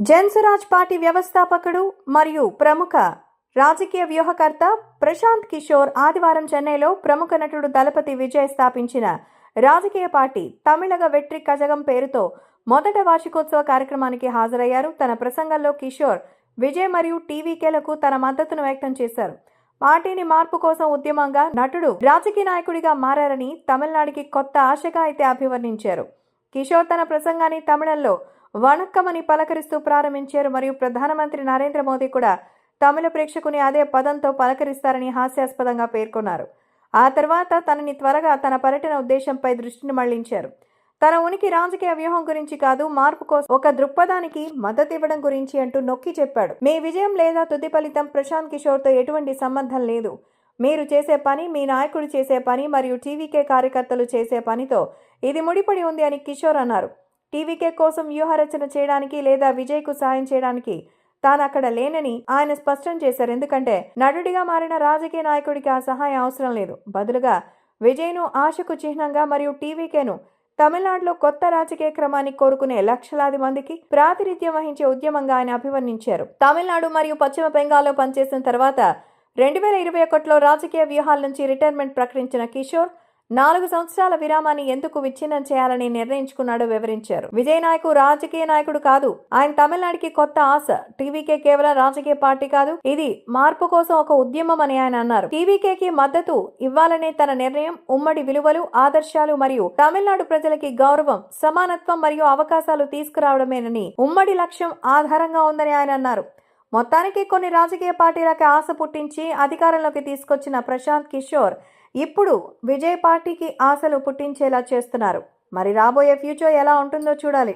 Jan Suraaj party వ్యవస్థాపకుడు మరియు ప్రముఖ రాజకీయ వ్యూహకర్త ప్రశాంత్ కిషోర్ ఆదివారం చెన్నైలో ప్రముఖ నటుడు దళపతి విజయ్ స్థాపించిన రాజకీయ పార్టీ తమిళగ వెట్రి కజగం పేరుతో మొదట వార్షికోత్సవ కార్యక్రమానికి హాజరయ్యారు. తన ప్రసంగంలో కిషోర్ విజయ్ మరియు టీవీకేలకు తన మద్దతును వ్యక్తం చేశారు. పార్టీని మార్పు కోసం ఉద్యమంగా, నటుడు రాజకీయ నాయకుడిగా మారారని, తమిళనాడుకి కొత్త ఆశగా అయితే అభివర్ణించారు. కిషోర్ తన ప్రసంగాన్ని తమిళంలో వణక్కమని పలకరిస్తూ ప్రారంభించారు. మరియు ప్రధానమంత్రి నరేంద్ర మోదీ కూడా తమిళ ప్రేక్షకుని అదే పదంతో పలకరిస్తారని హాస్యాస్పదంగా పేర్కొన్నారు. ఆ తర్వాత తనని త్వరగా తన పర్యటన ఉద్దేశంపై దృష్టిని మళ్లించారు. తన ఉనికి రాజకీయ వ్యూహం గురించి కాదు, మార్పు కోసం ఒక దృక్పథానికి మద్దతు ఇవ్వడం గురించి అంటూ నొక్కి చెప్పాడు. మీ విజయం లేదా తుది ఫలితం ప్రశాంత్ కిషోర్తో ఎటువంటి సంబంధం లేదు. మీరు చేసే పని, మీ నాయకుడు చేసే పని మరియు టీవీకే కార్యకర్తలు చేసే పనితో ఇది ముడిపడి ఉంది అని కిషోర్ అన్నారు. టీవీకే కోసం వ్యూహరచన చేయడానికి లేదా విజయ్కు సాయం చేయడానికి తాను అక్కడ లేనని ఆయన స్పష్టం చేశారు. ఎందుకంటే నటుడిగా మారిన రాజకీయ నాయకుడికి ఆ సహాయం అవసరం లేదు. బదులుగా విజయ్ను ఆశకు చిహ్నంగా మరియు టీవీకేను తమిళనాడులో కొత్త రాజకీయ క్రమాన్ని కోరుకునే లక్షలాది మందికి ప్రాతినిధ్యం వహించే ఉద్యమంగా ఆయన అభివర్ణించారు. తమిళనాడు మరియు పశ్చిమ బెంగాల్లో పనిచేసిన తర్వాత 2021లో రాజకీయ వ్యూహాల నుంచి రిటైర్మెంట్ ప్రకటించిన కిషోర్ 4 సంవత్సరాల విరామాన్ని ఎందుకు విచ్ఛిన్నం చేయాలని నిర్ణయించుకున్నాడో వివరించారు. విజయ్ నాయకు రాజకీయ నాయకుడు కాదు, ఆయన తమిళనాడుకి కొత్త ఆశ. టీవీకే కేవలం రాజకీయ పార్టీ కాదు, ఇది మార్పు కోసం ఒక ఉద్యమం అని ఆయన అన్నారు. టీవీకేకి మద్దతు ఇవ్వాలనే తన నిర్ణయం ఉమ్మడి విలువలు, ఆదర్శాలు మరియు తమిళనాడు ప్రజలకి గౌరవం, సమానత్వం మరియు అవకాశాలు తీసుకురావడమేనని ఉమ్మడి లక్ష్యం ఆధారంగా ఉందని ఆయన అన్నారు. మొత్తానికి కొన్ని రాజకీయ పార్టీలకి ఆశ పుట్టించి అధికారంలోకి తీసుకొచ్చిన ప్రశాంత్ కిషోర్ ఇప్పుడు విజయ్ పార్టీకి ఆశలు పుట్టించేలా చేస్తున్నారు. మరి రాబోయే ఫ్యూచర్ ఎలా ఉంటుందో చూడాలి.